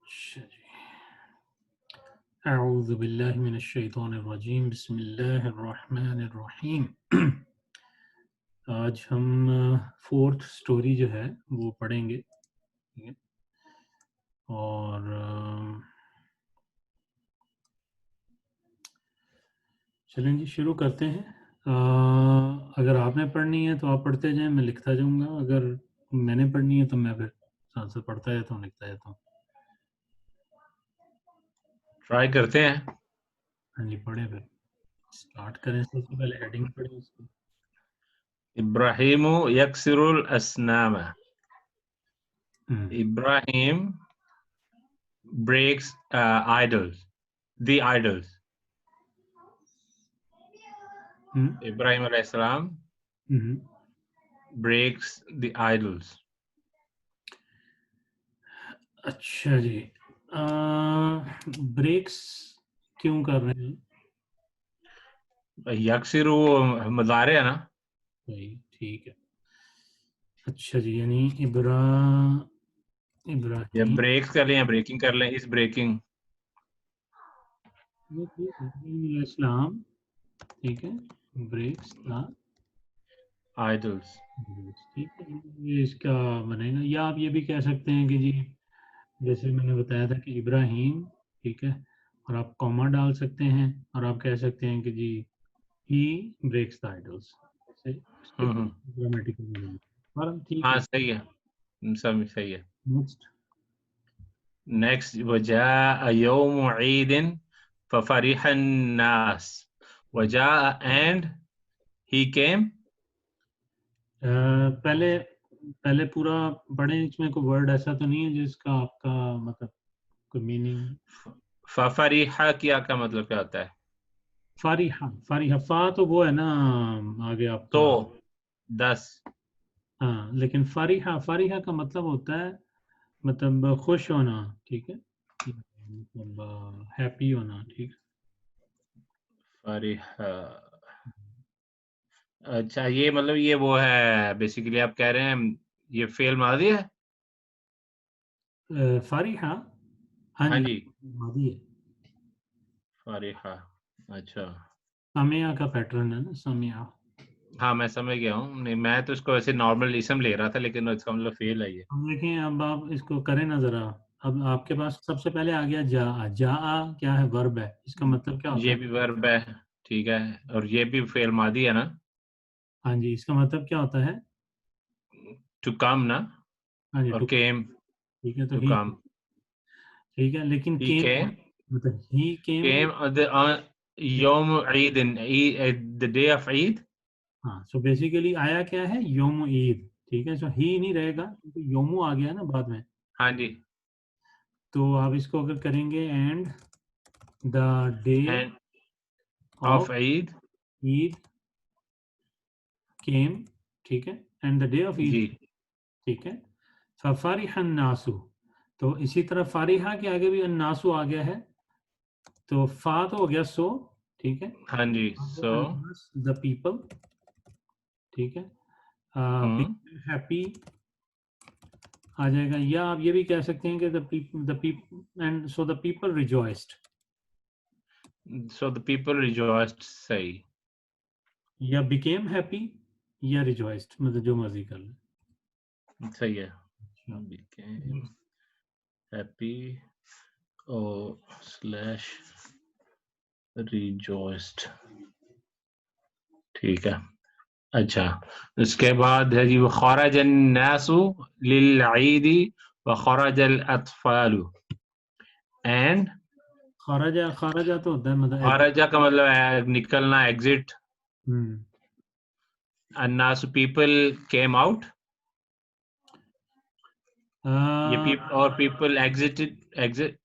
अच्छा जी। अऊज़ु बिल्लाहि मिनश शैतानिर रजीम बिस्मिल्लाहिर रहमानिर रहीम। आज हम फोर्थ स्टोरी जो है वो पढ़ेंगे, ठीक है? और चलें जी शुरू करते हैं। अगर आपने पढ़नी है तो आप पढ़ते जाएं, मैं लिखता जाऊंगा। अगर मैंने पढ़नी है तो मैं फिर साथ साथ पढ़ता जाता हूँ, लिखता जाता हूँ। ट्राई करते हैं। हाँ जी, पढ़ें फिर स्टार्ट करें। सबसे पहले हेडिंग पढ़ें इसकी। Ibrahim यक्सिरुल अस्नाम। Ibrahim breaks the idols. Ibrahim alayhi salam breaks the idols. अच्छा जी, ब्रेक्स क्यों कर रहे हैं? यक्सिरु मुजारे है ना? भाई ठीक है। अच्छा जी, यानी या इब्राहिम ब्रेक्स कर लें या ब्रेकिंग कर लें। इस ब्रेकिंग इस्लाम, ठीक है, ब्रेक्स द आइडल्स। ठीक है, ये इसका बनेगा। या आप ये भी कह सकते हैं कि जी, जैसे मैंने बताया था कि इब्राहिम, ठीक है, और आप कॉमा डाल सकते हैं और आप कह सकते हैं कि जी ही ब्रेक्स द आइडल्स। ग्रामेटिकल बनेगा और ठीक हाँ है। सही है, सब सही है। नेक्स्ट। नेक्स्ट, वजाअ यौम ईद फफरिह अन्नास। वजाअ एंड ही केम। पहले पहले पूरा पढ़ें। इसमें कोई वर्ड ऐसा तो नहीं है जिसका आपका मतलब कोई मीनिंग? फफरिह क्या का मतलब क्या होता है? फारिहा, फारिहा फा तो वो है ना आगे तो आपका। 10। हाँ, लेकिन फारिहा, फारिहा का मतलब होता है मतलब खुश होना, ठीक है, मतलब हैप्पी होना, ठीक है। फरिह, अच्छा ये मतलब ये वो है बेसिकली आप कह रहे हैं ये फेल मादी है। फारिहा, हाँ हाँ जी, जी, मादी है। फरिहा। अच्छा, सामिया का पैटर्न है ना, सामिया। हाँ मैं समझ गया हूँ। नहीं मैं तो इसको ऐसे नॉर्मल इसम ले रहा था, लेकिन इसका मतलब फेल है ये। हम देखें, अब आप इसको करें ना जरा। अब आपके पास सबसे पहले आ गया जा। जा क्या है? वर्ब है। इसका मतलब क्या होता ये है? भी वर्ब है, ठीक है, और ये भी फेल मादी है ना? हाँ जी, इसका मतलब क्या होता है? टू कम ना, हाँ जी, और टू। केम, ठीक है, तो टू ही, कम। ठीक है, लेकिन ही केम केम, मतलब ही केम। केम यौम Eid, the day of Eid. हाँ, सो बेसिकली आया क्या है? योम ईद, ठीक है। सो ही नहीं रहेगा क्योंकि योमू आ गया ना बाद में। हाँ जी, तो आप इसको अगर करेंगे and the day and of of Eid. Eid came, ठीक है, and the day of Eid, जी, ठीक है। फफारिह अन्नासु, तो इसी तरह फारिहा के आगे भी अन्नासु आ गया है, तो फा तो हो गया सो, ठीक है। हाँ जी, अब सो अन्नास द पीपल, ठीक है। हम्म हैप्पी आ जाएगा। या आप ये भी कह सकते हैं कि the people and so the people rejoiced. So the people rejoiced, सही। या बिकेम हैप्पी या रिजॉइस्ड, मतलब जो मर्जी कर ले। सही है, अच्छा, became happy or slash rejoiced, ठीक है। अच्छा, उसके बाद है जी वो खरज अन्नासु लिल ईदी व खरज अल अतफालु। एंड खाराजा, खाराजा तो होता है मतलब खरजा का मतलब है निकलना, एग्जिट। हम्म। अन्नासु पीपल केम आउट। ये और people exited, exit.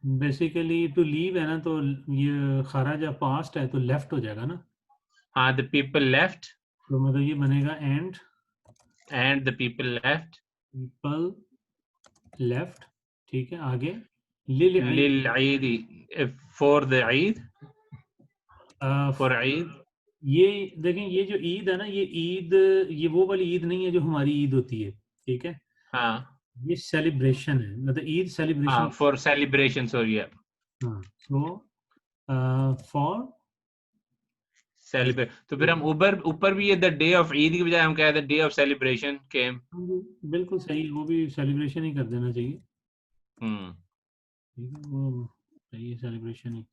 Basically to leave है ना, तो ये खाराजा पास्ट है तो लेफ्ट हो जाएगा ना। हाँ, द पीपल लेफ्ट। तो मतलब ये बनेगा and and the people left people left, ठीक है। आगे लिल ईद, लिल Eidi, for the Eid, ah, for Eid. ये देखें, ये जो ईद है ना, ये ईद, ये वो वाली ईद नहीं है जो हमारी ईद होती है, ठीक है। हाँ ये सेलिब्रेशन है, मतलब Eid celebration. for celebration, sorry, yeah. हाँ, सो फॉर Celebrate, तो फिर हम ऊपर भी ये द डे ऑफ ईद की बजाय हम कह द डे ऑफ सेलिब्रेशन केम। बिल्कुल सही, वो भी सेलिब्रेशन ही कर देना चाहिए। हम्म। ठीक है, वो सही है, सेलिब्रेशन ही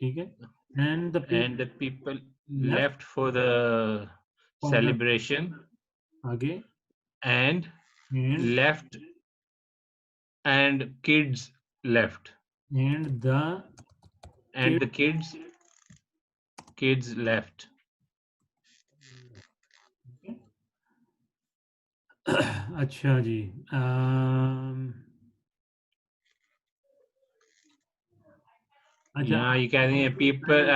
ठीक है। And the And the people people left left for the for the, celebration आगे and and left and kids left and the and the kids left. अच्छा जी। अच्छा, यहाँ ये कह रही है people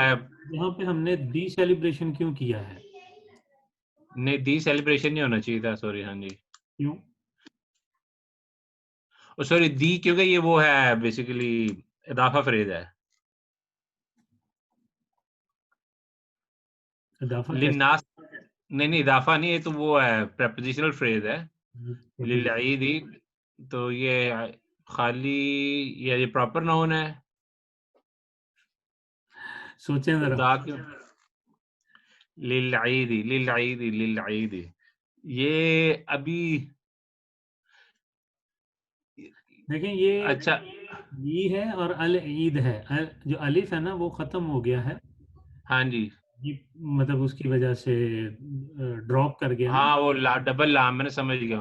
यहाँ पे हमने दी सेलिब्रेशन क्यों किया है? नहीं, दी सेलिब्रेशन नहीं होना चाहिए था, सॉरी। हाँ जी, क्यों? सॉरी, दी क्योंकि ये वो है बेसिकली इदाफा फ्रेज है। इजाफा कैसे? लिन्नास, नहीं इदाफा नहीं, ये तो वो है प्रेपोजिशनल फ्रेज है। लिल ईद, तो ये खाली ये प्रॉपर नाउन है। सोचें तो जरा। दा क्यों? लिल ईद, ये अभी देखें, अच्छा। ये है और अल ईद है, जो अलिफ है ना वो खत्म हो गया है, हाँ जी, ये मतलब उसकी वजह से ड्रॉप कर गया ना, हाँ वो डबल लाम, मैंने समझ गया।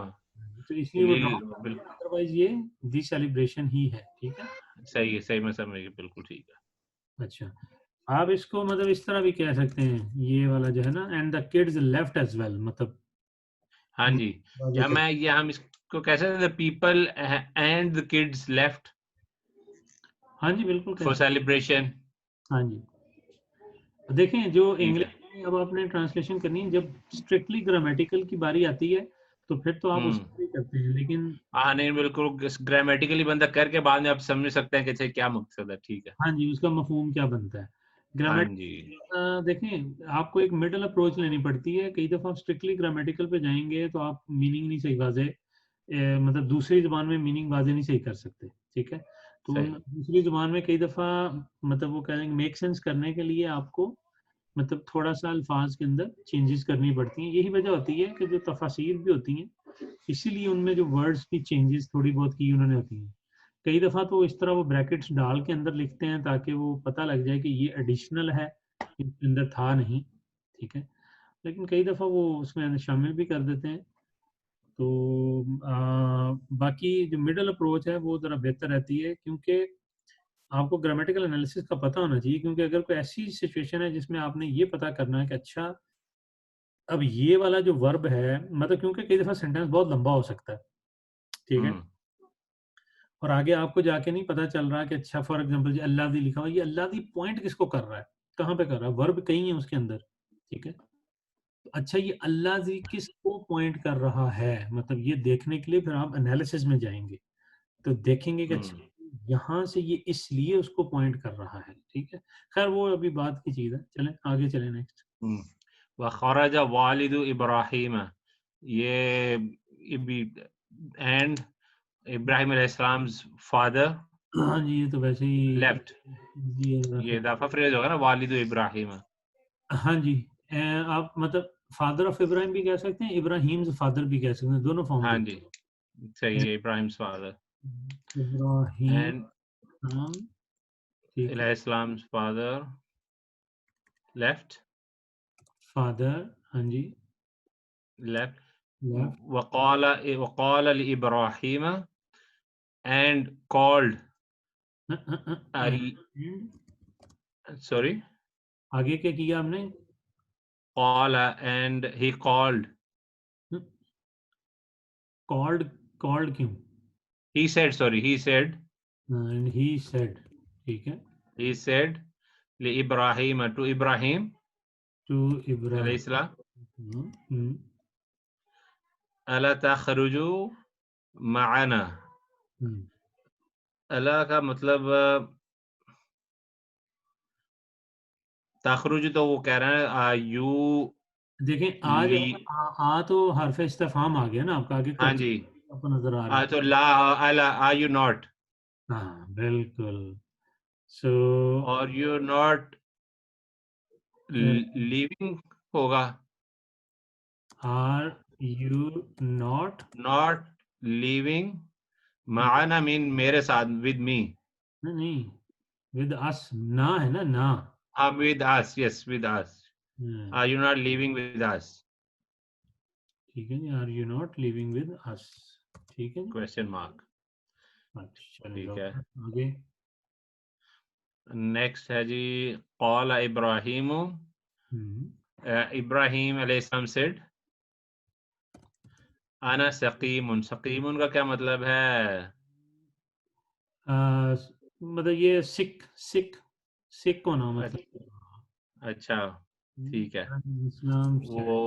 तो इसलिए वो लिल ड्रॉप कर गया, बिल्कुल अदरवाइज ये दी सेलिब्रेशन ही है। ठीक है। सही है, सही, मैं समझ गया, बिल्कुल ठीक है। अच्छा, आप इसको मतलब इस तरह भी कह सकते हैं, ये वाला जो है ना, and the kids left as well, मतलब हाँ जी, वाजे या कर। मैं ये हम इसको कैसे the people and the kids left हाँ जी, बिल्कुल कह फॉर सकते सेलिब्रेशन। हैं। हाँ जी, देखें जो ठीक इंग्लिश है। में अब आपने ट्रांसलेशन करनी है, जब स्ट्रिक्टली ग्रामेटिकल की बारी आती है तो फिर तो आप हम्म। उसको भी करते हैं, लेकिन हाँ नहीं, बिल्कुल ग्रामेटिकली बंदा करके बाद में आप समझ सकते हैं कि अच्छा क्या मकसद है। ठीक है। हाँ जी, उसका मफहूम क्या बनता है। हाँ जी। ग्रामेटिकल देखें, आपको एक मिडल अप्रोच लेनी पड़ती है। कई दफ़ा आप स्ट्रिक्टली ग्रामेटिकल पे जाएंगे तो आप मीनिंग नहीं सही वाजे मतलब दूसरी ज़ुबान में मीनिंग वाजे नहीं सही कर सकते। ठीक है, तो उन सही। दूसरी ज़ुबान में कई दफ़ा मतलब वो कह देंगे मेक सेंस करने के लिए आपको मतलब थोड़ा-सा अल्फाज के अंदर चेंजेस करनी पड़ती हैं। यही वजह होती है कि जो तफासीर भी होती हैं, इसीलिए उनमें जो वर्ड्स की चेंजेस थोड़ी बहुत की उन्होंने होती हैं। कई दफ़ा तो इस तरह वो ब्रैकेट्स डाल के अंदर लिखते हैं ताकि वो पता लग जाए कि ये एडिशनल है, इसके अंदर था नहीं। ठीक है, लेकिन कई दफ़ा वो उसमें शामिल भी कर देते हैं। तो बाकी जो मिडल अप्रोच है वो ज़रा बेहतर रहती है, क्योंकि आपको ग्रामेटिकल एनालिसिस का पता होना चाहिए, क्योंकि अगर कोई ऐसी सिचुएशन है जिसमें आपने ये पता करना है कि अच्छा अब ये वाला जो वर्ब है, मतलब क्योंकि कई दफ़ा सेंटेंस बहुत लंबा हो सकता है। ठीक है, हम्म। और आगे आपको जाके नहीं पता चल रहा कि अच्छा फॉर एग्जांपल जी अल्लादी लिखा हुआ है, ये अल्लादी पॉइंट किसको कर रहा है, कहाँ पे कर रहा है, वर्ब कहीं है उसके अंदर। ठीक है, तो अच्छा ये अल्लादी किसको पॉइंट कर रहा है, मतलब ये देखने के लिए फिर आप एनालिसिस में जाएंगे, तो देखेंगे कि अच्छा हम्म। यहाँ से ये इसलिए उसको पॉइंट कर रहा है। ठीक है, खैर वो अभी बात की चीज़ है, चलें आगे चलें नेक्स्ट। व खरज वालिदु इब्राहिम, ये भी एंड इब्राहिम अलैहिस्सलाम्स फादर हाँ जी, ये तो वैसे ही लेफ्ट, easy है ये इजाफा फ्रेज होगा ना, वालिदु इब्राहिम। हाँ जी, आप मतलब फादर ऑफ इब्राहिम भी कह सकते हैं, इब्राहिम्स फादर भी कह सकते हैं, दोनों फॉर्म हाँ के। जी, सही है, इब्राहिम फादर इब्राहिम, एंड हाँ ठीक है, अलैहिस्सलाम्स फादर लेफ्ट, फादर, हाँ जी, लेफ्ट। लेफ्ट, वक़ाल इब्राहिम एंड कॉल्ड सॉरी, आगे क्या किया आपने? Call and he called, called, called क्यों? he said, sorry, and he said, ठीक है, he said li Ibrahim, to Ibrahim to alayhi Ibrahim, salam, हम्म, अला तखरुजु मआना। हम्म। अला का मतलब तखरुजु, तो वो कह रहा है यू देखें आज ली। तो हरफ इस्तिफहाम आ गया ना आपका, आगे हाँ क्वेश्चन जी, आपको नजर आ रही है। तो ला अला आर यू नॉट, हाँ बिल्कुल। सो और यू नॉट लिविंग होगा, are you not, not living माना मीन मेरे साथ, विद मी। नहीं नहीं, विद अस ना है ना, ना। हाँ with us, yes with us, hmm, are you not living with us, ठीक है जी, are you not living with us, ठीक है जी। Question mark. अच्छा ठीक है, जबरदस्त, आगे। नेक्स्ट है जी, कौल इब्राहिम, हम्म, इब्राहिम अलैहिस्सलाम सेड अना सकीमुन, सकीमुन का क्या मतलब है? मतलब ये सिख सिख सिख होना मतलब। अच्छा, ठीक है। इस्लाम से। वो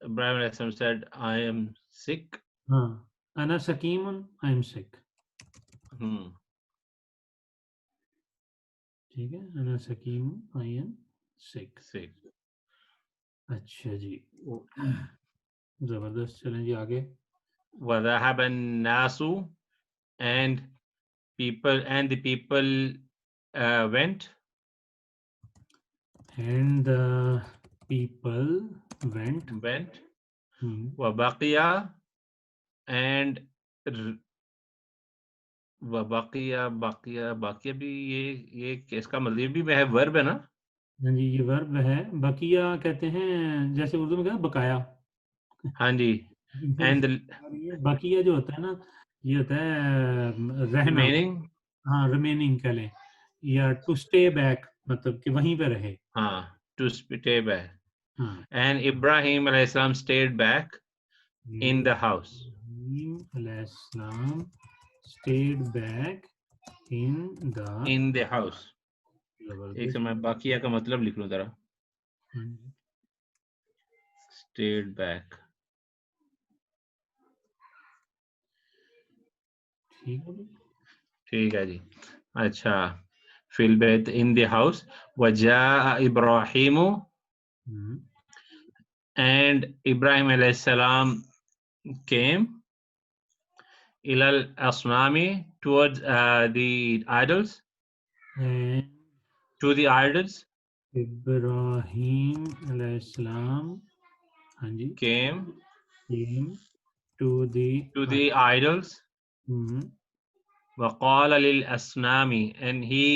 इब्राहिम अलैहिस्सलाम सेड आई एम सिक। हाँ, अना सकीमुन, आई एम सिक, हम्म, ठीक है, अना सकीमुन, आई एम सिक। सिक। अच्छा जी, जबरदस्त, चलें जी आगे। वज़हब अन्नासु, and the people went, and the people went. went, वबकिया, and र- वबकिया, बाकिया, बाकिया भी ये इसका मतलब भी है, वर्ब है ना? हाँ जी, ये वर्ब है। बकिया कहते हैं, जैसे उर्दू में कहते हैं बकाया। हाँ जी, and the और ये बकिया जो होता है ना, ये होता है रहना। remaining, हाँ, रिमेनिंग कह लें, या टू स्टे बैक, मतलब कि वहीं पे रहे। हाँ, to stay back, हाँ, and Ibrahim alayhis salam stayed back in the house, Ibrahim अलैहिस्सलाम stayed back in the. in the house। एक जबरदस्त। समय बाकिया का मतलब लिख लूं जरा, stayed back। ठीक है जी। ठीक है जी। अच्छा, फिल बैत इन द हाउस, वजा इब्राहिम, हम्म, and Ibrahim alayhis salam came ilal asnami, towards the idols, and to the idols, Ibrahim अलैहिस्सलाम, हाँ जी, came came to the to the idols, hmm, waqala lil asnami, and he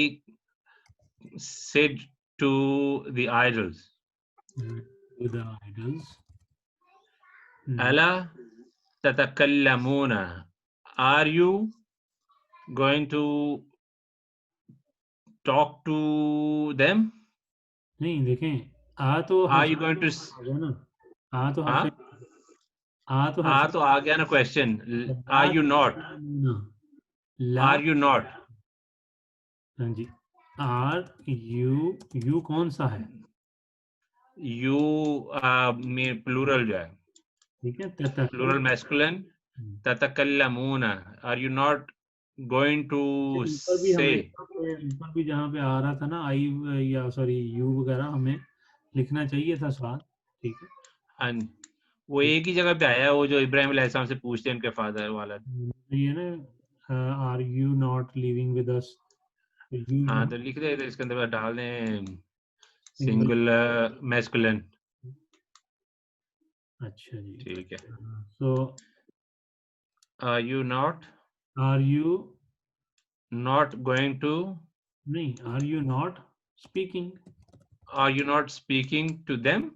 said to the idols, to the idols, ala tatakallamuna, are you going to talk to them? नहीं देखें, आ तो Are हर्फ you going to आ गया ना, आ तो हर्फ, हाँ, आ तो हर्फ, तो आ गया ना क्वेश्चन, ला आर यू नॉट, तकल्लमूना, ला, आर यू नॉट, हाँ जी, आर यू कौन सा है, यू में प्लूरल जो है, ठीक है, ततकल, प्लूरल मैस्कुलिन, ततकल्लमूना, are you not going to ऊपर भी से, हमें, ऊपर भी जहाँ पे आ रहा था ना आई, या सॉरी यू वगैरह, हमें लिखना चाहिए था स्वाद, ठीक है। वो एक ही जगह पे आया है, वो जो इब्राहिम अलैहिस्सलाम से पूछते हैं उनके फादर वाला। ये ना, are you not living with us, you हाँ यहाँ तो लिख दे, तो इसके अंदर डाल दें सिंगल। Singular masculine. अच्छा जी, ठीक है, so are you are you, not going to, नहीं, are you not speaking, are you not speaking to them,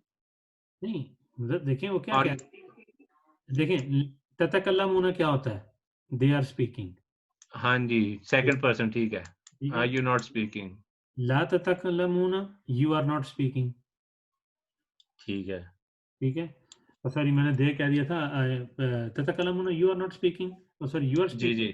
नहीं, मतलब देखें वो क्या और कह, देखें ततकल्लमूना क्या होता है, दे आर स्पीकिंग, हाँ जी, सेकंड पर्सन, ठीक है, ठीक आर है। यू नॉट स्पीकिंग, ला ततकल्लमूना, यू आर नॉट स्पीकिंग, ठीक है, ठीक है। और सॉरी, मैंने दे कह दिया था, ततकल्लमूना यू आर नॉट स्पीकिंग, और सॉरी यू आर जी स्पीकिंग, जी,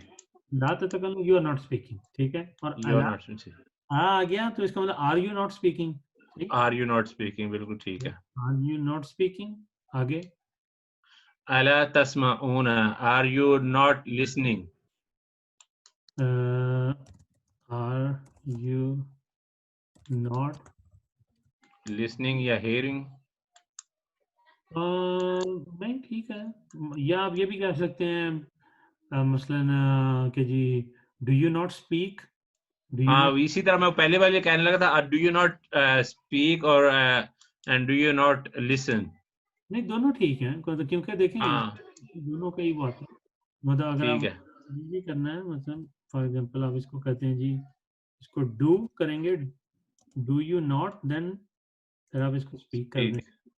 ला ततकल्लम यू आर नॉट स्पीकिंग, ठीक है। और यू आर अला नॉट स्पीकिंग, आ गया तो इसका मतलब आर यू नॉट स्पीकिंग, ठीक, आर यू नॉट स्पीकिंग, बिल्कुल ठीक है। आर यू नॉट स्पीकिंग, आगे। अला तस्माऊना, are you not listening, are you not listening या हेयरिंग, नहीं ठीक है, या आप ये भी कह सकते हैं मसलन कि जी do you not speak, do you हाँ, नॉट, इसी तरह मैं पहले वाले कहने लगा था, डू यू नॉट स्पीक और and do you not listen. नहीं दोनों ठीक हैं, क्योंकि देखें हाँ दोनों का ही बात है। मतलब अगर ठीक आप है, ये भी करना है, मतलब फॉर एग्जांपल आप इसको कहते हैं जी, इसको डू करेंगे, डू यू नॉट, देन फिर आप इसको स्पीक कर दें, स्पीक।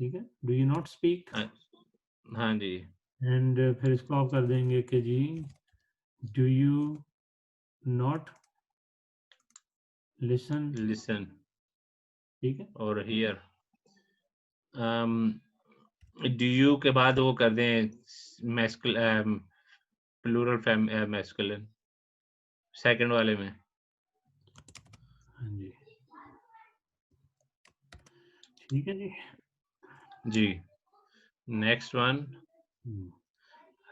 ठीक है, डू यू नॉट स्पीक, हाँ जी, एंड फिर इसको आप कर देंगे कि जी do you not listen, listen ठीक है। और हियर। डू यू के बाद वो कर दें प्लूरल मैस्कुलिन सेकंड वाले में। हाँ जी, ठीक है जी। जी, next one. Hmm,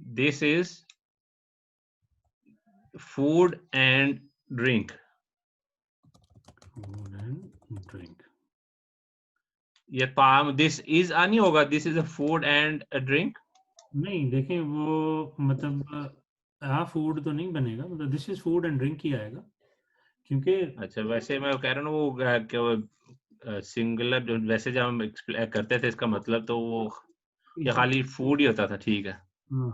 This is food and drink. food and drink, ये ताम दिस इज नहीं होगा, this is a food and a drink. नहीं देखें वो मतलब फूड तो नहीं बनेगा, मतलब this is food and drink ही आएगा, क्योंकि अच्छा, वैसे मैं कह रहा हूँ वो क्या वो सिंगुलर जो वैसे जब हम करते थे इसका मतलब तो वो ये इस खाली फूड ही होता था। ठीक है,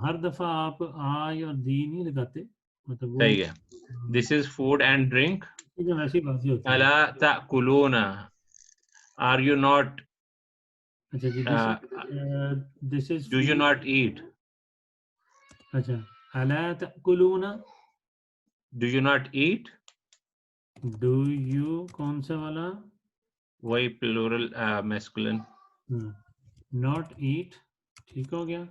हर दफा आप आई और दी नहीं लगाते, मतलब वो सही है। This is food and drink. चीजें वैसी बातें होती हैं। अला ताकुलूना, आर यू नॉट, अच्छा जी, this is do you food. Not eat, अच्छा, अला तकुलूना, do you not eat, do you कौन सा वाला, वही प्लूरल मैस्कुलिन। नॉट ईट, ठीक हो गया।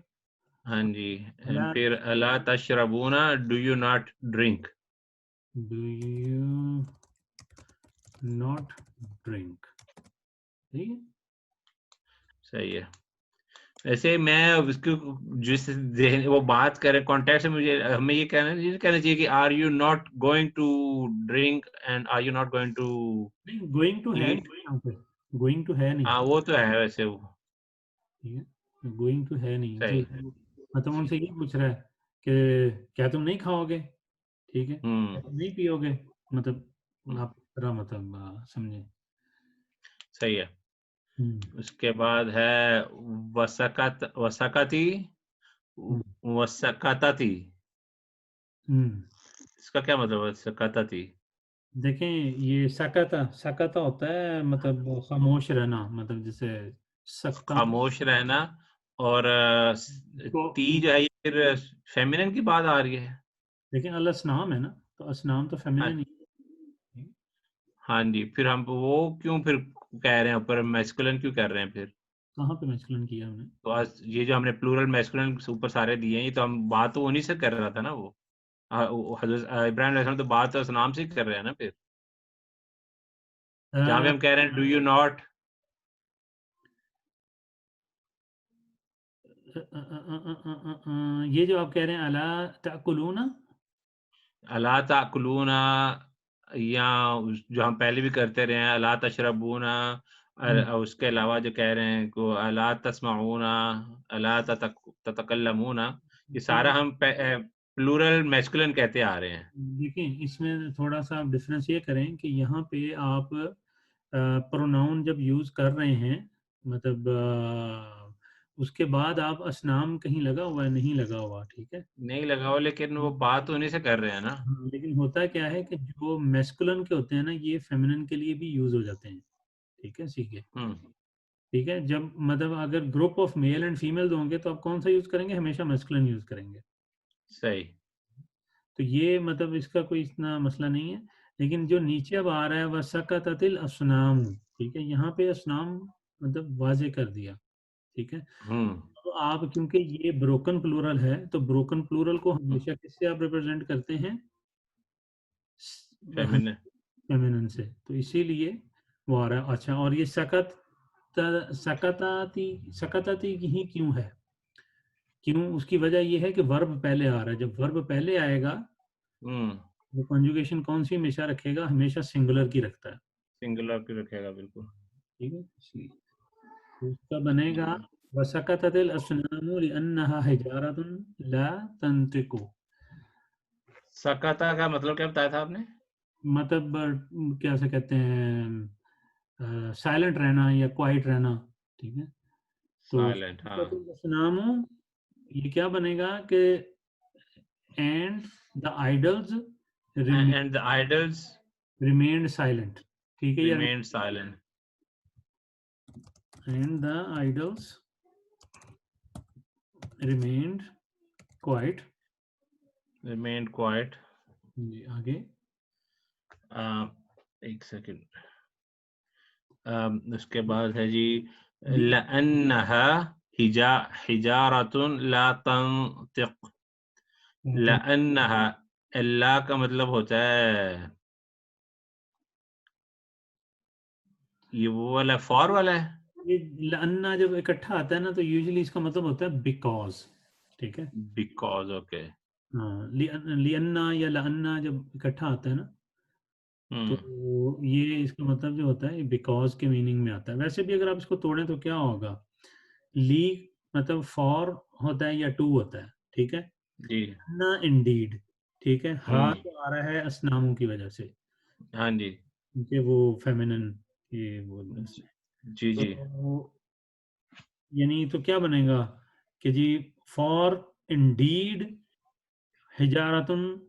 हाँ जी, अला, एंड फिर अला तशरबूना, do you not drink. Do you not drink, ठीक है। सही है। वैसे मैं उसको जिस वो बात करें कॉन्टेक्स्ट में, मुझे हमें ये कहना चाहिए कि are you not going to drink and are you not going to नहीं गोइंग टू है ईट। नहीं यहाँ पे, गोइंग टू है नहीं, हाँ वो तो है वैसे वो। ठीक है, गोइंग टू है नहीं जो, सही। मतलब उनसे ये पूछ रहा है कि क्या तुम नहीं खाओगे, ठीक है, क्या तुम नहीं पियोगे, मतलब हम्म, आप पूरा मतलब समझे। सही है। हम्म, उसके बाद है वसकती हम्म, वसकतती। हम्म। इसका क्या मतलब है वसकतती? देखें ये सकता सकता होता है, मतलब खामोश रहना, मतलब जैसे सकता, खामोश रहना। और इसको ती जो है ये फिर फेमिनिन की बात आ रही है। देखें अल असनाम है ना, तो असनाम तो हाँ, फेमिनिन ही है। हाँ जी, फिर हम वो क्यों फिर कह रहे हैं ऊपर मैस्कुलिन क्यों कर रहे हैं फिर? कहाँ पे मैस्कुलिन किया हमने? तो आज ये जो हमने प्लूरल मैस्कुलिन ऊपर सारे दिए हैं, ये तो हम बात तो उन्हीं से कर रहा था ना वो। हजरत इब्राहिम अलैहिस्सलाम तो बात तो उस नाम से ही कर रहे हैं ना फिर, जहाँ पे अ, हम कह रहे हैं डू यू नॉट। ये जो आप कह रहे हैं अला ताकुलूना, अला ताकुलूना, या जो हम पहले भी करते रहे हैं अला तशरबूना, हम्म, उसके अलावा जो कह रहे हैं को अला तस्माऊना, अला ततकल्लमूना, ये सारा तो हम प्लूरल मैस्कुलिन कहते आ रहे हैं। देखें इसमें थोड़ा सा आप डिफरेंस ये करें कि यहाँ पे आप प्रोनाउन जब यूज कर रहे हैं, मतलब उसके बाद आप असनाम कहीं लगा हुआ है, नहीं लगा हुआ, ठीक है। नहीं लगा हो, लेकिन वो बात तो उन्हीं से कर रहे हैं ना। हाँ, लेकिन होता क्या है कि जो मैस्कुलिन के होते हैं ना, ये फेमिनिन के लिए भी यूज हो जाते हैं, ठीक है, सीखे, हम्म, ठीक है। जब मतलब अगर group of male and female होंगे तो आप कौन सा यूज करेंगे, हमेशा मैस्कुलिन यूज करेंगे। सही। तो ये मतलब इसका कोई इतना मसला नहीं है। लेकिन जो नीचे अब आ रहा है वह सकततिल असनाम, ठीक है, यहाँ पे असनाम मतलब वाजे कर दिया, ठीक है। हम्म, तो आप क्योंकि ये ब्रोकन प्लूरल है, तो ब्रोकन प्लूरल को हमेशा किससे आप रिप्रेजेंट करते हैं, फेमिनिन। फेमिनिन से, तो इसीलिए वो आ रहा है। अच्छा, और ये सकताती सकताती ही क्यों है, क्यों, उसकी वजह ये है कि वर्ब पहले आ रहा है, जब वर्ब पहले आएगा हम्म, वो कंजुगेशन कौन सी हमेशा रखेगा, हमेशा सिंगुलर की रखता है, सिंगुलर की रखेगा बिल्कुल। ठीक है। इसलिए तो उसका बनेगा वसकततिल अस्नामु लिअन्नहा हिजारतुन ला तंतिकु। सकता का मतलब क्या बताया था आपने? मतलब क्या से कहते हैं, साइलेंट रहना या क्वाइट रहना, ठीक है। तो साइलेंट, हाँ। वसकततिल अस्नामु, ये क्या बनेगा कि and the idols and the idols remained silent, ठीक है, या remained silent. And the idols remained quiet. Remained quiet. जी आगे। एक सेकंड। उसके बाद है जी लअन्नहा हिजारतुन ला तंतिक। लअन्नहा, अल्लाह का मतलब होता है ये वो वाला फॉर वाला है। ये अन्ना जब इकट्ठा आता है ना तो यूजुअली इसका मतलब होता है बिकॉज, ठीक है। Because, okay. हाँ, लियन्ना या लअन्ना जब इकट्ठा आता है ना तो हम्म। ये इसका मतलब जो होता है बिकॉज के मीनिंग में आता है। वैसे भी अगर आप इसको तोड़ें तो क्या होगा, ली मतलब फॉर होता है या टू होता है, ठीक है। जी। ना इंडीड, ठीक है। हाँ हम्म। तो आ रहा है असनामों की वजह से, हाँ जी। क्योंकि वो फेमिनिन ये बोलने से। जी जी। तो यानी तो क्या बनेगा कि जी फॉर इंडीड हिजारतुन,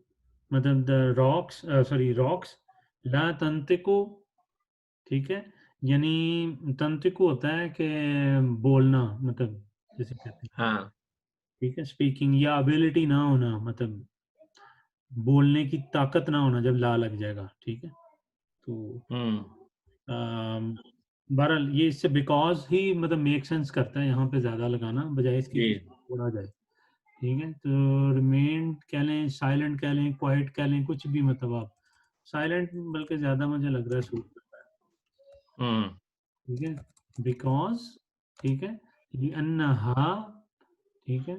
मतलब द रॉक्स, सॉरी रॉक्स, ला तंतिको, ठीक है। यानी तंतिको होता है कि बोलना, मतलब जैसे कहते हैं, हाँ। ठीक है, स्पीकिंग या एबिलिटी ना होना, मतलब बोलने की ताकत ना होना जब ला लग जाएगा, ठीक है। तो हम्म। बहरहाल ये इससे बिकॉज ही मतलब मेक सेंस करता है यहाँ पे ज्यादा लगाना, बजाय इसके जी। कि छोड़ा जाए, ठीक है। तो रिमेन कह लें, साइलेंट कह लें, क्वाइट कह लें, कुछ भी, मतलब आप साइलेंट बल्कि ज्यादा मुझे लग रहा है सूट करता है, हम्म। ठीक है। बिकॉज, ठीक है, लिअन्नहा, ठीक है,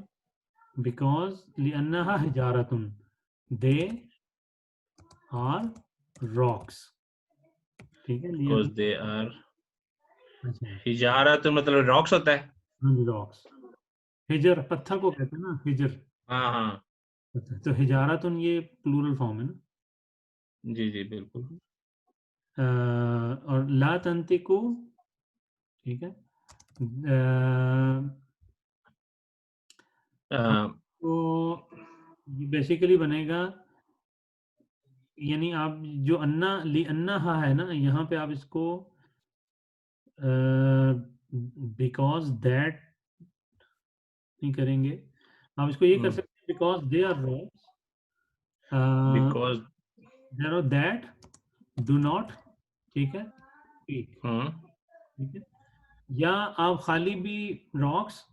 बिकॉज लिअन्नहा हिजारतुन, दे आर रॉक्स, ठीक है, बिकॉज लिअन, दे आर अच्छा, हिजारा तो मतलब रॉक्स होता है। रॉक्स, हिजर पत्थर को कहते हैं ना, हिजर हाँ हाँ। पत्थर, तो हिजारतुन ये प्लूरल फॉर्म है ना। जी जी बिल्कुल। और ला तंतिकु, ठीक है। अ, तो ये बेसिकली बनेगा, यानी आप जो अन्ना ली अन्ना हा है ना, यहाँ पे आप इसको बिकॉज दैट नहीं करेंगे, आप इसको ये कर सकते हैं because they are rocks, because. There are that do not, ठीक है, स्पीक, हम्म। ठीक है। या आप खाली भी रॉक्स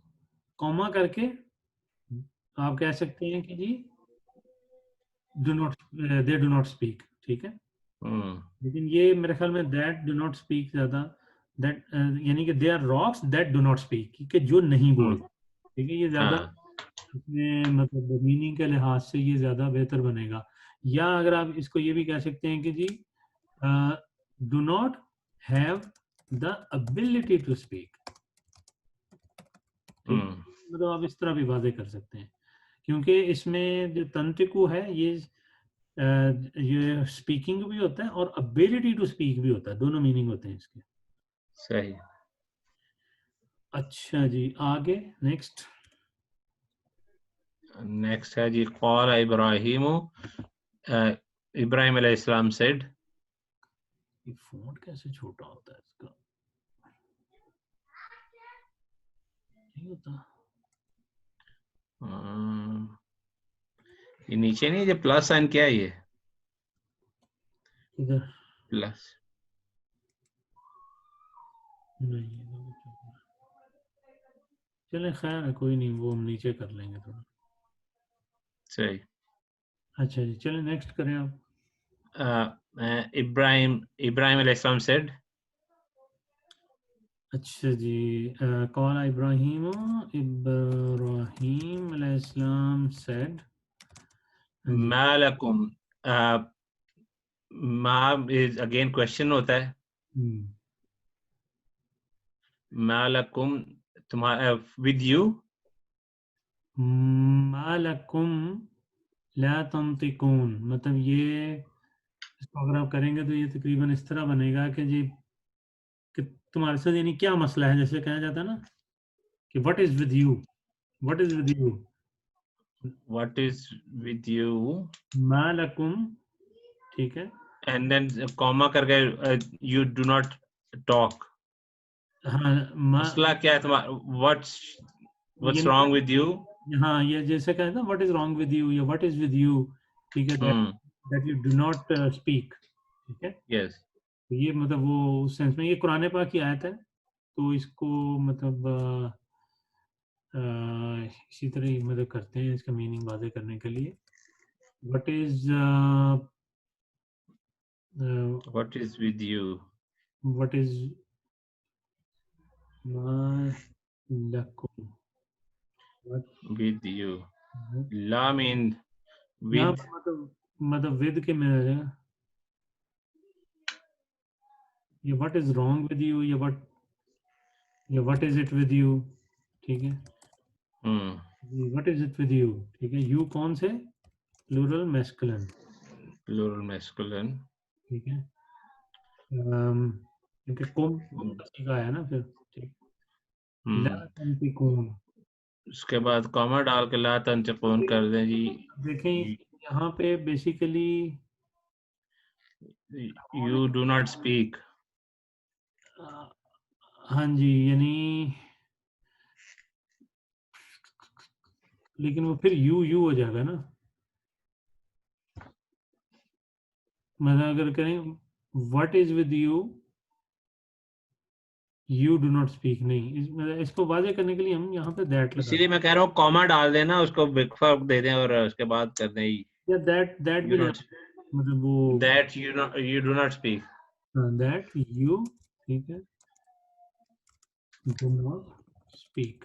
कॉमा करके आप कह सकते हैं कि जी do not, they do not speak, ठीक है। हम्म। लेकिन ये मेरे ख्याल में दैट डू नॉट स्पीक ज्यादा, दैट यानी कि they are rocks that do not speak, कि जो नहीं बोल, हम्म। ठीक है, ये ज्यादा हाँ। अपने मतलब मीनिंग के लिहाज से ये ज्यादा बेहतर बनेगा। या अगर आप इसको ये भी कह सकते हैं कि जी do not have the ability to speak, ठीक है। हम्म। मतलब आप इस तरह भी वादे कर सकते हैं, क्योंकि इसमें जो तंत्रिकु है ये स्पीकिंग भी होता है और एबिलिटी टू स्पीक भी होता है, दोनों मीनिंग होते हैं इसके। सही। अच्छा जी आगे नेक्स्ट। नेक्स्ट है जी कौल इब्राहिम, इब्राहिम अलैहिस्सलाम सेड। ये फॉन्ट कैसे छोटा होता है इसका, नहीं होता। ये नीचे नहीं, जो प्लस साइन क्या है ये? इधर प्लस। नहीं, इधर भी छोटा है। चले खैर है, कोई नहीं, वो हम नीचे कर लेंगे थोड़ा। सही। अच्छा जी चले नेक्स्ट करें आप। इब्राहिम इब्राहिम अलैहिस्सलाम सेड, अच्छा जी, कौल इब्राहिम, इब्राहिम अलैहिस्सलाम सेड, हाँ जी। मा लकुम मा इज अगेन क्वेश्चन होता है. मालकुम तुम्हारा विद यू. मालकुम ला तंतिकून, मतलब ये इसको अगर आप करेंगे तो ये तकरीबन इस तरह बनेगा कि जी कि तुम्हारे साथ यानी क्या मसला है, जैसे कहा जाता है ना कि what is with you, what is with you, what is with you मालकुम, ठीक है. एंड देन कॉमा करके यू डू नॉट टॉक. हाँ मसला क्या है तुम्हारा? व्हाट्स यानी रॉन्ग विद यू? हाँ, ये जैसे कहा था what is wrong with you या व्हाट इज विद यू, ठीक है, that you do not speak, ठीक है. यस. तो ये मतलब वो उस सेंस में ये कुरान पाक की आयत है, तो इसको मतलब इसी तरह ही मतलब करते हैं इसका मीनिंग वाज़ेह करने के लिए. What is what is with you? What is लकुम, विद यू. ला मीन यहाँ विद. पर मतलब विद के में आ जाएगा, ये what is wrong with you या what is it with you, ठीक है. What is it with you, ठीक है. यू कौन से, प्लूरल मैस्कुलिन, प्लूरल मैस्कुलिन. ठीक है. क्योंकि कुम का सीगा है ना फिर, ठीक. ला तंतिकून, उसके बाद कॉमा डाल के ला तंतिकून कर दें जी. देखें यहाँ पे basically you do not speak. हाँ जी, यानी लेकिन वो फिर यू हो जाएगा ना, मतलब अगर करें what is with you, you do not speak, नहीं मतलब इसको वाज़ेह करने के लिए हम यहाँ पे दैट लगा इसीलिए मैं कह रहा हूँ कॉमा डाल देना, उसको बिग फर्क दे दें और उसके बाद कर दें या दैट यू भी नॉट, मतलब वो that you do not speak. That you, ठीक है, डू नॉट स्पीक.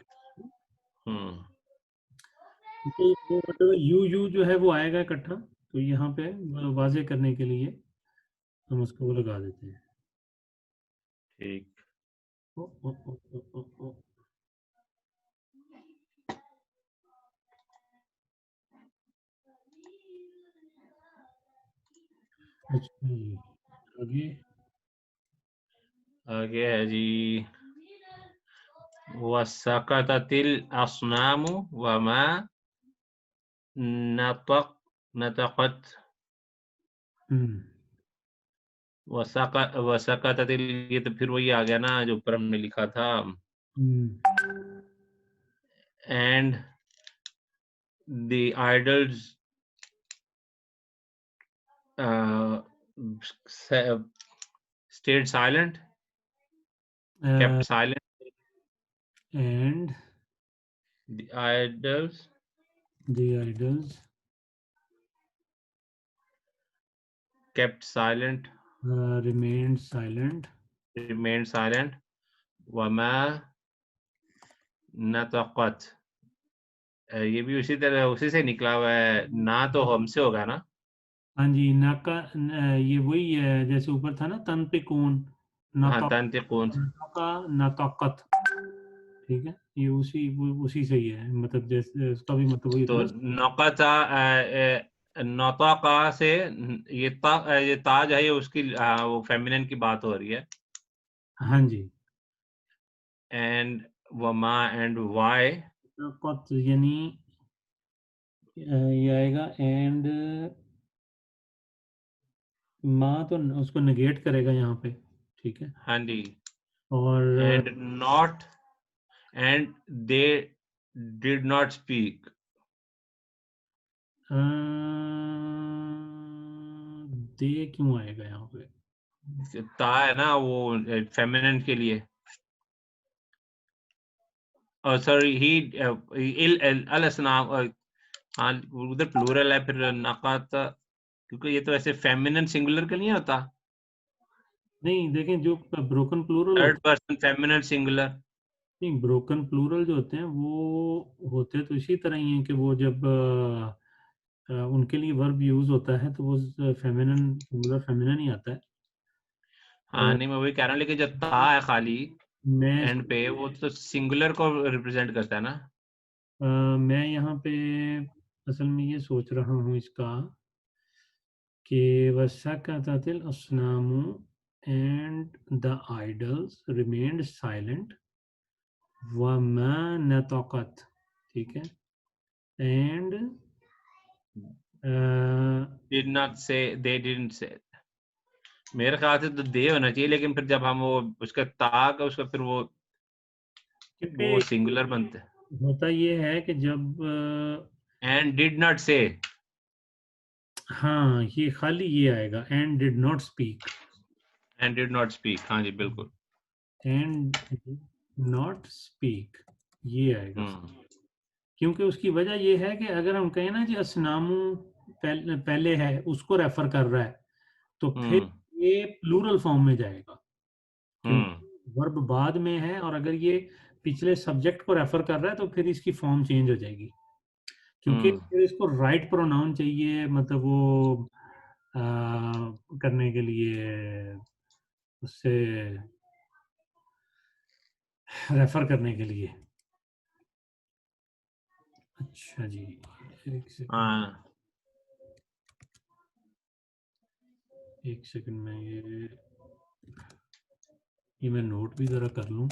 तो मतलब यू जो है वो आएगा इकट्ठा, तो यहाँ पे वाज़ेह करने के लिए हम उसको वो लगा देते हैं. ठीक. ओ, ओ, ओ, ओ, ओ, ओ. अच्छा जी, आगे आगे है जी. वसकततिल अस्नामु वमा नतक़त. वसकततिल, ये तो फिर वही आ गया ना जो ऊपर हमने लिखा था. And the idols stayed silent, kept silent. and The idols the idols kept silent, remained silent. remained silent. वमा नतक़त. ये भी उसी तरह उसी से निकला हुआ है ना, तो हमसे होगा ना. हाँ जी, नाका ये वही है जैसे ऊपर था ना तन पे कौन, हाँ, नाका तंतिकून. नाका नाताकत, ठीक है. ये उसी से ही है, मतलब जैसे उसका भी मतलब वही तो होता है नक़ता नतक़ा से ये ताज है, ये उसकी वो फेमिनिन की बात हो रही है. ना. हाँ जी, एंड वमा एंड वाई. नाकत यानी ये आएगा एंड माँ तो उसको नेगेट करेगा यहाँ पे, ठीक है. हाँ जी. और and not and they did not speak. They क्यों आएगा यहाँ पे, ता है ना वो फेमिनिन के लिए. सॉरी ही इल अल असनाम. हाँ, उधर प्लूरल है, फिर नक़त, क्योंकि ये तो ऐसे फेमिनिन सिंगुलर का नहीं होता. नहीं देखें जो ब्रोकन प्लूरल थर्ड होते पर्सन फेमिनिन सिंगुलर. नहीं, ब्रोकन प्लूरल जो होते हैं वो होते तो इसी तरह ही हैं कि वो जब उनके लिए वर्ब यूज होता है तो वो फेमिनिन सिंगुलर फेमिनिन ही आता है। हाँ नहीं, मैं वही कह रहा हूँ, लेकिन जो ता है खाली मैं एंड पे, वो तो सिंगुलर को रिप्रेजेंट करता है ना। मैं यहाँ पे असल में ये सोच रहा हूँ इसका कि वसकततिल अस्नामु and the idols remained silent वमा नतक़त, ठीक है, एंड डिड नॉट से, दे डिडंट से। मेरे ख्याल से तो दे होना चाहिए, लेकिन फिर जब हम वो उसका ता का उसका फिर वो क्योंकि सिंगुलर बनता है। होता ये है कि जब एंड डिड नॉट से, हाँ ये खाली ये आएगा and did not speak, and did not speak, हाँ जी बिल्कुल। एंड नॉट स्पीक ये आएगा, हम्म क्योंकि उसकी वजह ये है कि अगर हम कहें ना जी असनामु पहले है उसको रेफर कर रहा है तो फिर हम्म ये प्लूरल फॉर्म में जाएगा, हम्म क्योंकि वर्ब बाद में है और अगर ये पिछले सब्जेक्ट को रेफर कर रहा है तो फिर इसकी फॉर्म चेंज हो जाएगी, क्योंकि हम्म फिर इसको राइट प्रोनाउन चाहिए, मतलब वो करने के लिए उससे रेफर करने के लिए। अच्छा जी, एक सेकंड, हाँ एक सेकंड में ये मैं नोट भी ज़रा कर लूँ,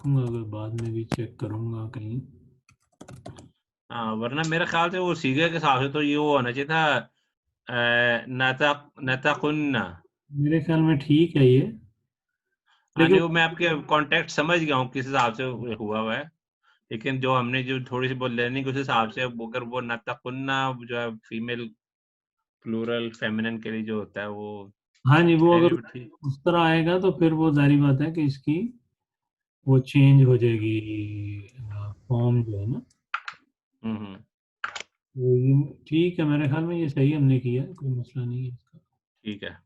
देखूंगा अगर बाद में भी चेक करूंगा कहीं। हाँ, वरना मेरे ख्याल से वो सीगे के हिसाब से तो ये वो होना चाहिए था, नतकुन्ना। मेरे ख्याल में ठीक है ये, हाँ लेकिन नहीं, वो मैं आपके कॉन्टेक्ट समझ गया हूँ किस हिसाब से हुआ है, लेकिन जो हमने जो थोड़ी सी बहुत लर्निंग उस हिसाब से, अगर वो नतकुन्ना जो है फीमेल प्लूरल फेमिनिन के लिए जो होता है वो हाँ जी, वो है अगर जो ठीक। उस तरह आएगा तो फिर वो जारी बात है कि इसकी वो चेंज हो जाएगी फॉर्म जो है ना। हम्म, तो ये ठीक है, मेरे ख्याल में ये सही हमने किया, कोई मसला नहीं है इसका। ठीक है।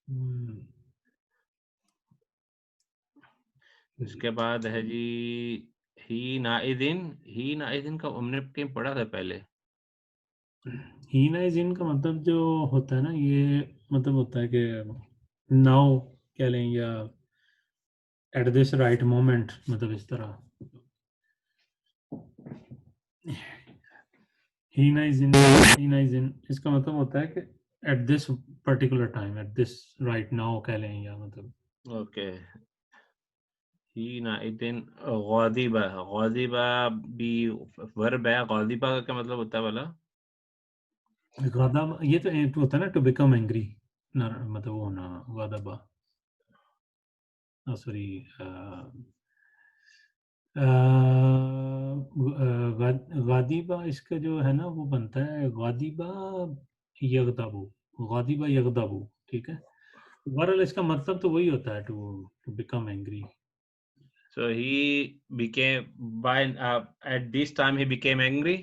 हम्म, इसके बाद है जी ही नाइदिन का हमने कहीं पढ़ा था पहले। हीना इज इन का मतलब जो होता है ना, ये मतलब होता है कि नाउ कह लें या एट दिस राइट मोमेंट, मतलब इस तरह। हीना इज इन इसका मतलब होता है कि at this particular time, at this right now कह लें, या मतलब ओके, ही नाइदिन गौदिबा, गौदिबा भी वर्ब है। गौदिबा का क्या मतलब होता है वाला? गादा, ये तो होता है ना टू बिकम एंग्री, मतलब वो होना, गादाबा, सॉरी, गादिबा इसका जो है ना वो बनता है गादिबा यगदाबू, गादिबा यगदाबू, ठीक है। ओवरऑल इसका मतलब तो वही होता है, to to become angry. So he became by at this time he became angry,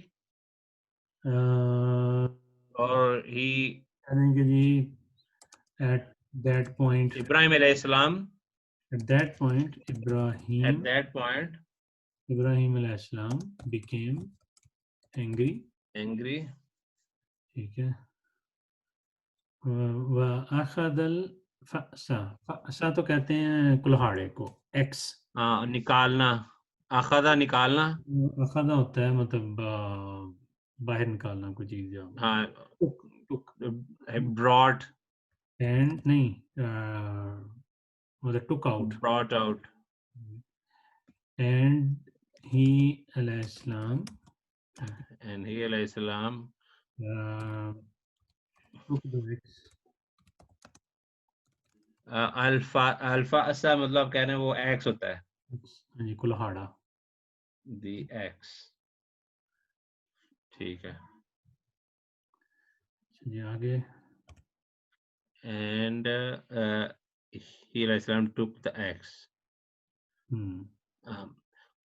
or he करेंगे जी, at that point, Ibrahim alayhi salam at that point at that point Ibrahim अलैहिस्सलाम बिकेम एंग्री, angry, ठीक है। व अखदल फसा, फसा तो कहते हैं कुल्हाड़े को, एक्स, हाँ निकालना, अखदा निकालना, अखदा होता है मतलब बाहर निकालना कोई चीज, या हाँ टुक, brought एंड नहीं, मतलब took out, brought out, and he अलैहिस्सलाम and he alayhi salam took the x, alpha, alpha असा मतलब कह रहे हैं वो एक्स होता है, हाँ जी, कुल्हाड़ा। the x, ठीक है। जी आगे, And he alayhi salam took the x.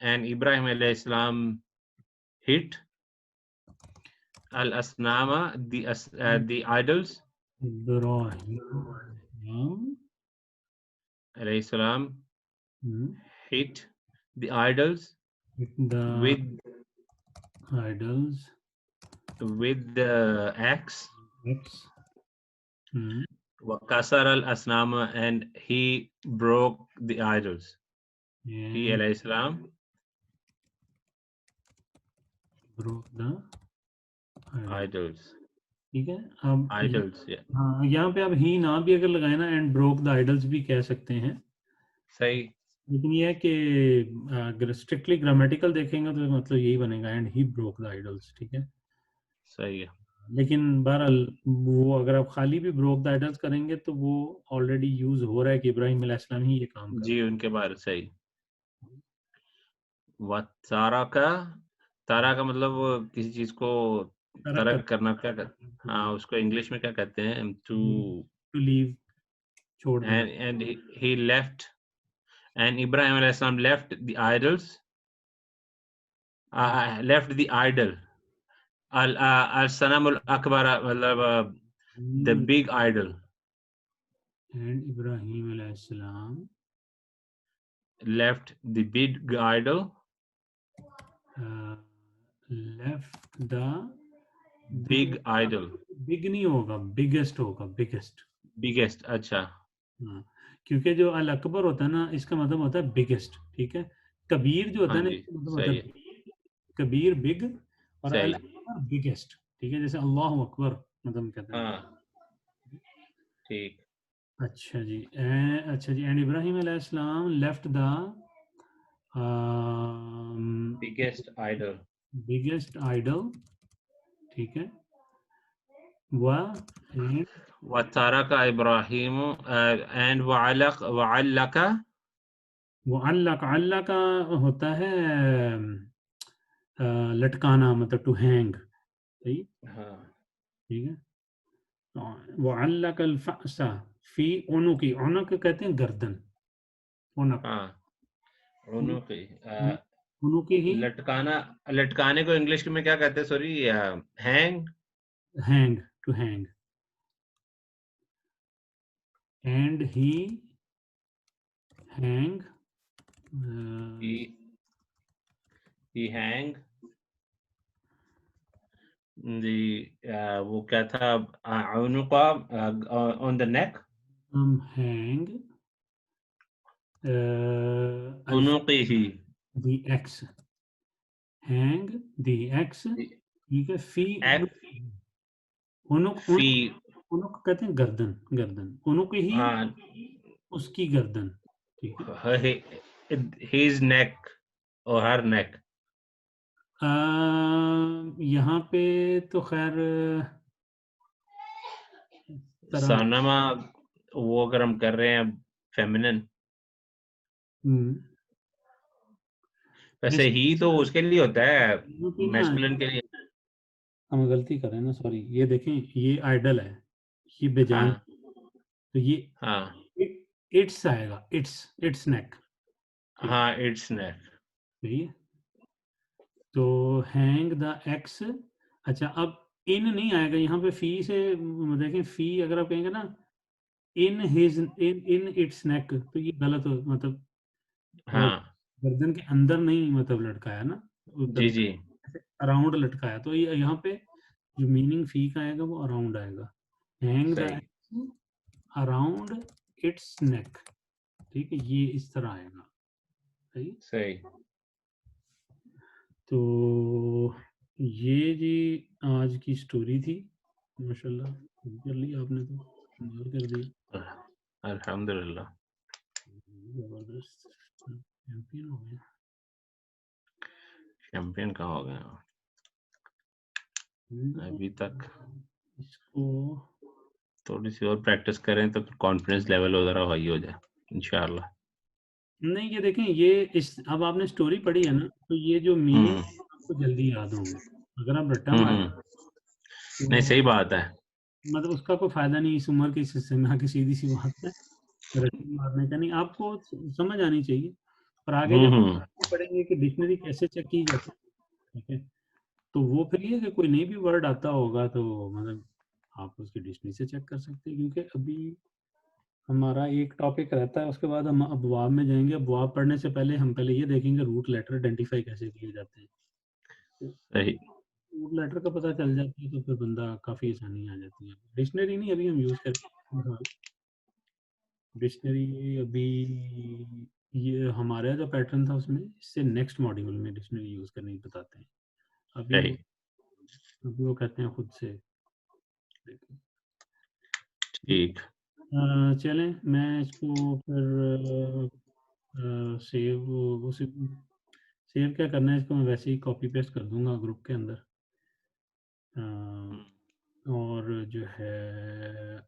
and Ibrahim alayhi salam hit al-asnama, the idols, Ibrahim alayhi salam hit the idols the with idols the axe. X. Wakasar al asnama, and he broke the idols. He And alayhi salam broke the idols. ठीक है। अब Idols, yeah. हाँ, यहाँ पे अब ही ना भी अगर लगाए ना, एंड ब्रोक द आइडल्स भी कह सकते हैं, सही लेकिन ये है कि अगर स्ट्रिक्टली ग्रामेटिकल देखेंगे तो मतलब यही बनेगा, and he broke the idols, ठीक है। सही है। लेकिन बहरहाल वो अगर आप खाली भी ब्रोक द आइडल्स करेंगे तो वो ऑलरेडी यूज हो रहा है कि इब्राहिम अलैहिस्सलाम ही ये काम कर जी, उनके बारे सही। तारा का मतलब वो किसी चीज को तरक करना, क्या हाँ, उसको इंग्लिश में क्या कहते हैं? टू लीव, छोड़ देना। and he left, and Ibrahim alayhi salam left the idols, left the idol al sanam al akbar, मतलब the big idol, and Ibrahim अलैहिस्सलाम left the big idol, left the big idol, big नहीं होगा, biggest होगा, biggest. biggest, अच्छा हाँ, क्योंकि जो अल अकबर होता है ना, इसका मतलब होता है बिगेस्ट, ठीक है। कबीर जो होता हाँ है ना, जी, इसका मतलब होता सही है है, कबीर बिग, और अल सही, अकबर बिगेस्ट, ठीक है। जैसे अल्लाह अकबर मतलब कहते हैं। हाँ ठीक। अच्छा जी, अच्छा जी, एंड इब्राहिम अलैहिस्सलाम left the biggest idol, biggest idol, ठीक है। and वतारका इब्राहिम एंड वअल्लका, वो अल्लाह का होता है लटकाना, मतलब टू हैंग, सही, हाँ ठीक है। वो अल्लाह कल फसा फी उनुक की, उनुक कहते हैं गर्दन, उनुक, हाँ, उनुकी, उनुक ही लटकाने को इंग्लिश में क्या कहते हैं? Sorry, hang, hang, to hang, and he hang he hang the वो क्या था, उनुका ऑन द नेक, हैंग उनुकी ही, the axe, hang the axe, ठीक है। फी उनुक, फी, उनुक कहते हैं गर्दन, गर्दन, उनुक ही हाँ, उसकी गर्दन, ठीक है। his neck और हर नेक। यहाँ पे तो खैर तरह है। सनमा, वो अगर हम कर रहे हैं फेमिनिन, वैसे ही तो उसके लिए होता है, क्योंकि ना मैस्कुलिन के लिए। हम गलती कर रहे हैं ना, सॉरी, ये देखें, ये आइडल है, ये बेजान, हाँ तो ये हाँ इट्स आएगा, इट्स नेक, ठीक हाँ, इट्स नेक, है। तो हैंग द एक्स, अच्छा, अब इन नहीं आएगा यहाँ पे, फी से देखें, फी अगर आप कहेंगे ना इन हिज, इन इट्स नेक, तो ये गलत हो, मतलब हाँ गर्दन के अंदर नहीं, मतलब लटकाया ना, जी जी, अराउंड लटकाया, तो ये यहाँ पे जो मीनिंग फी का आएगा वो अराउंड आएगा, हैंग द सही अराउंड इट्स नेक, ठीक है, ये इस तरह आएगा, सही। सही। तो ये जी आज की स्टोरी थी, माशाल्लाह कर ली आपने, तो कमाल कर दिया, अल्हम्दुलिल्लाह, जबरदस्त, चैंपियन हो गया। चैंपियन कहाँ हो गया अभी तक? इसको थोड़ी सी और प्रैक्टिस करें तो कॉन्फिडेंस लेवल वगैरह हाई हो जाए इंशाल्लाह। नहीं, ये देखें, ये इस अब आपने स्टोरी पढ़ी है ना, तो ये जो मीनिंग आपको जल्दी याद होंगे। अगर आप रट्टा मारें नहीं, तो सही बात है। मतलब उसका कोई फायदा नहीं, इस उम्र के इस हिस्से में आके, सीधी सी बात है, रट्टा मारने का नहीं, आपको समझ आनी चाहिए। और आगे जब हम्म, पढ़ेंगे कि डिक्शनरी कैसे चेक की जाती है, ठीक है, तो वो फिर ये कि कोई नहीं भी वर्ड आता होगा तो मतलब आप उसकी डिक्शनरी से चेक कर सकते हैं, क्योंकि अभी हमारा एक टॉपिक रहता है, उसके बाद हम अबवाब में जाएंगे। अबवाब पढ़ने से पहले हम पहले ये देखेंगे रूट लेटर आइडेंटिफाई कैसे किए जाते हैं। सही। रूट लेटर का पता चल जाता है तो फिर बंदा काफ़ी आसानी आ जाती है। डिक्शनरी नहीं अभी हम यूज़ करेंगे। हाँ, डिक्शनरी अभी ये हमारा जो पैटर्न था उसमें इससे नेक्स्ट मॉड्यूल में डिक्शनरी यूज़ करने की बताते हैं। अभी सही। वो अभी वो कहते हैं खुद से। ठीक। चलें, मैं इसको फिर सेव उसे सेव क्या करना है, इसको मैं वैसे ही कॉपी पेस्ट कर दूंगा ग्रुप के अंदर। और जो है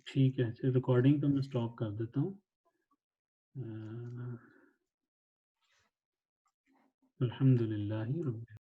ठीक है, फिर रिकॉर्डिंग तो मैं स्टॉप कर देता हूँ। अल्हम्दुलिल्लाह रब्बिल